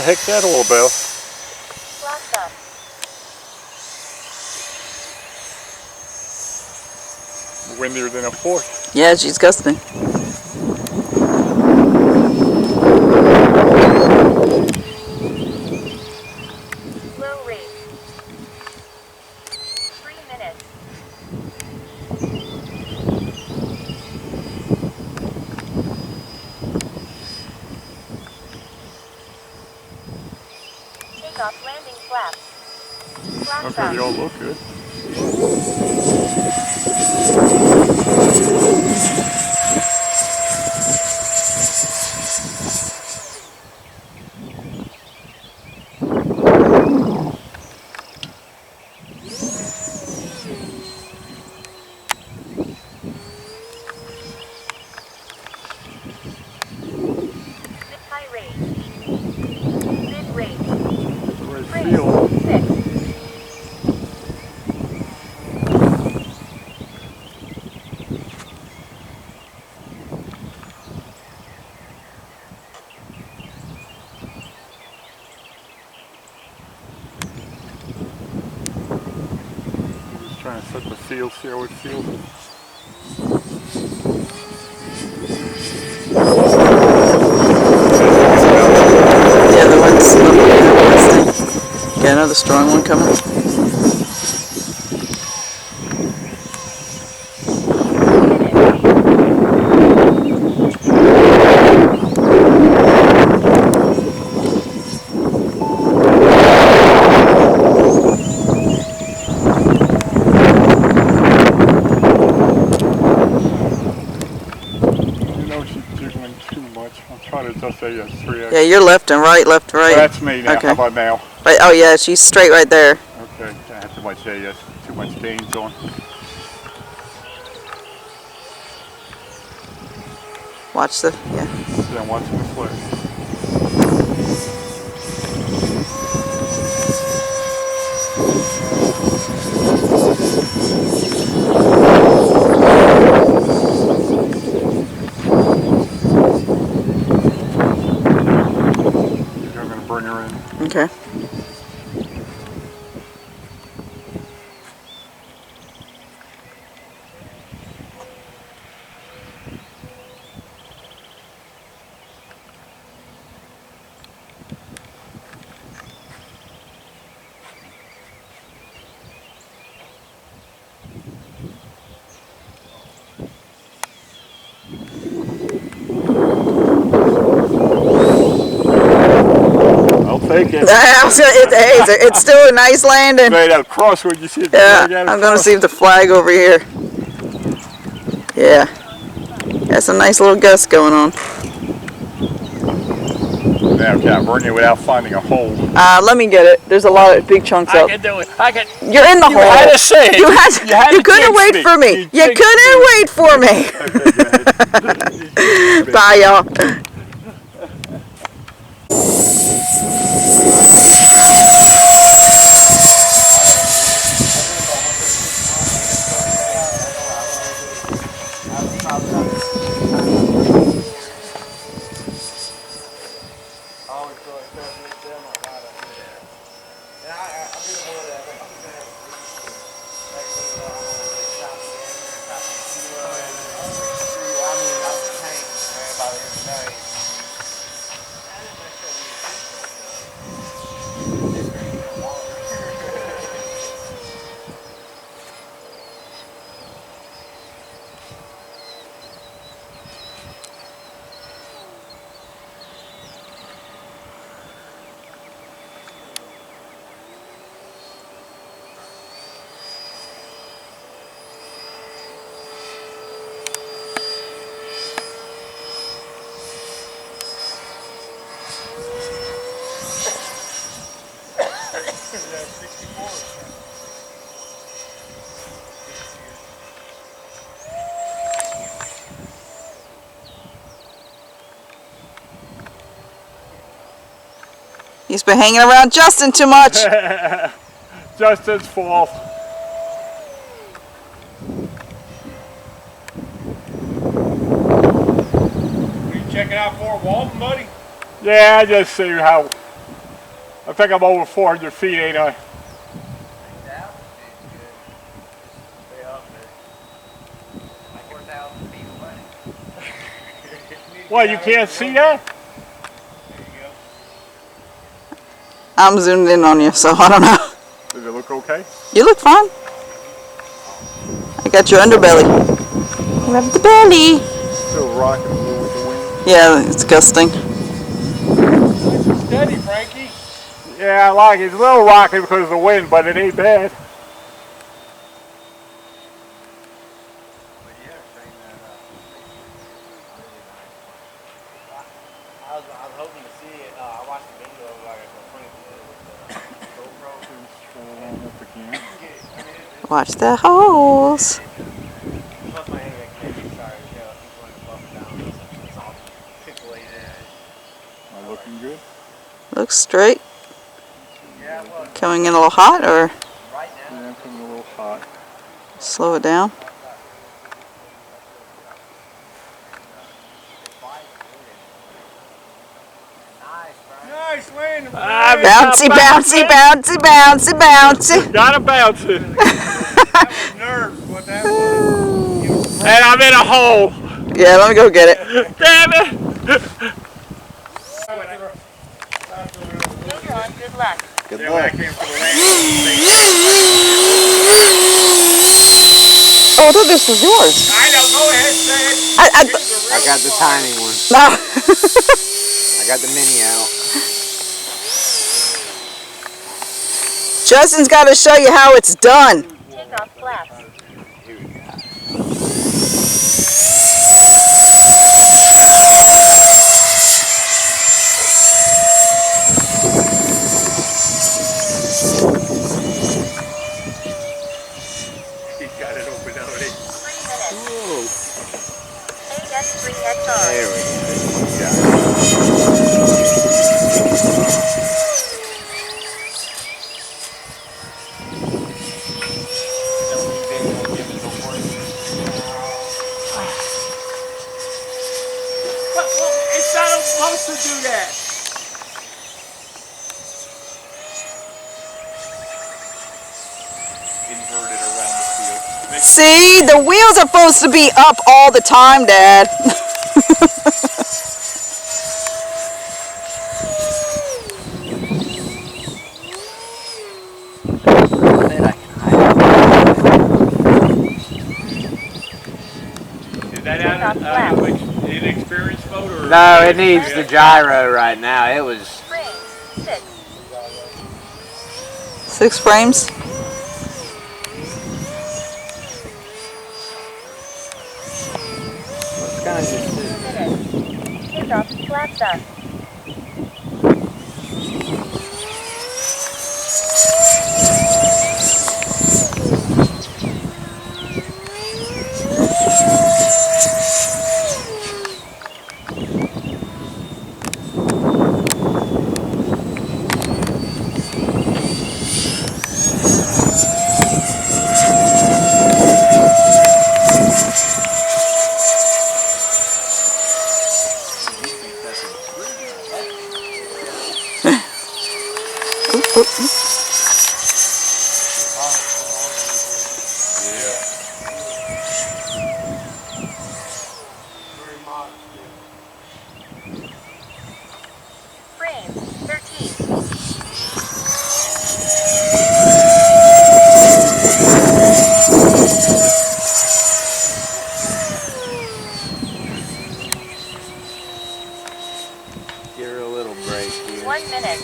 heck's that all about? Windier than a fort. Yeah, she's gusting. Low rate. 3 minutes. Takeoff landing flaps. Okay, they all look good. High rate. Mid rate. Great feel. 6. Just trying to set the feel, see how it feels. Yeah, the one's listening. Got another strong one coming. Too much. I'm trying to just say yes, 3x. Yeah, you're left and right, left, right. Well, that's me now. Okay. How about now? Right. Oh yeah, she's straight right there. Okay, I have too much yes, too much gains on. Watch the, yeah. Then watching the flash. I'm going to bring her in. Okay. Take it. It's still a nice landing. Right out crossword, you see it. Yeah, I'm going to see if the flag over here. Yeah. Got some nice little gusts going on. Now, can I bring it without finding a hole? Let me get it. There's a lot of big chunks up. I can do it. I can. You're in the hole. You had to say it. You couldn't wait for me. You couldn't wait for me. Bye, y'all. He's been hanging around Justin too much. Justin's fault. What are you checking out for, Walton, buddy? Yeah, I just see how I think I'm over 400 feet, ain't I? Well, you can't see that? I'm zoomed in on you, so I don't know. Does it look okay? You look fine. I got your underbelly. Rub the belly. Still rocking a little with the wind. Yeah, it's gusting. Steady, Frankie. Yeah, I like it. It's a little rocky because of the wind, but it ain't bad. I was hoping to see it. I watched the video of like a friend with the GoPro. Watch the holes. Plus my head got connected. Sorry, he's going to bump down. It's all pixelated. Am I looking good? Looks straight. Yeah, well, Coming in a little hot, or right now. Yeah, I'm coming a little hot. slow it down. Nice landing. Bouncy, bouncy, bouncy, bouncy, bouncy. Gotta bounce it. That was nerves. What that was. And I'm in a hole. Yeah, let me go get it. Damn it. Later on, good luck. Good Yeah, when I luck. came for the landing, Oh, I thought this was yours. I know, go ahead, say it. I got the tiny one. No. I got the mini out. Justin's got to show you how it's done. Take off flaps. Here we go. He's got it open already. 3 minutes. Whoa. AS3XR. There we go. Well, it's not supposed to do that. Inverted around the field. See, the wheels are supposed to be up all the time, Dad. Is that out of inexperienced mode or? No, it needs the gyro right now. It was. Frames. 6. 6 frames. It's kind of just. 2 minutes. Take off flaps up. Oop, oop, oop. Frames. 13. Give her a little break here. 1 minute.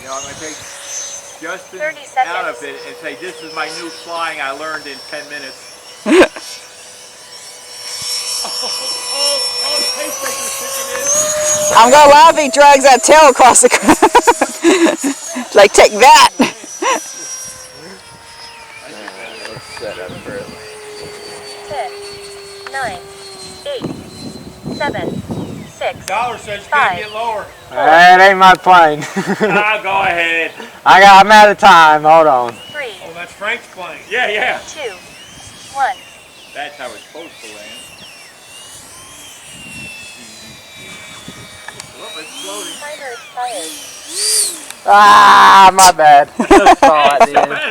You know, I'm going to take Justin 30 out of seconds. it and say, this is my new flying I learned in 10 minutes. Oh, the pacemaker's kicking in. I'm gonna laugh if he drags that tail across the ground. Like, take that. set up for it. 10, 9, 8, 7, 6, Dollar says you 5, can't get lower. That ain't my plane. Ah, go ahead. I'm out of time. Hold on. 3, Oh, that's Frank's plane. Yeah, yeah. 2, 1. That's how it's supposed to land. Well, it's floating. Timer expired. Ah, my bad. Just fall at the end.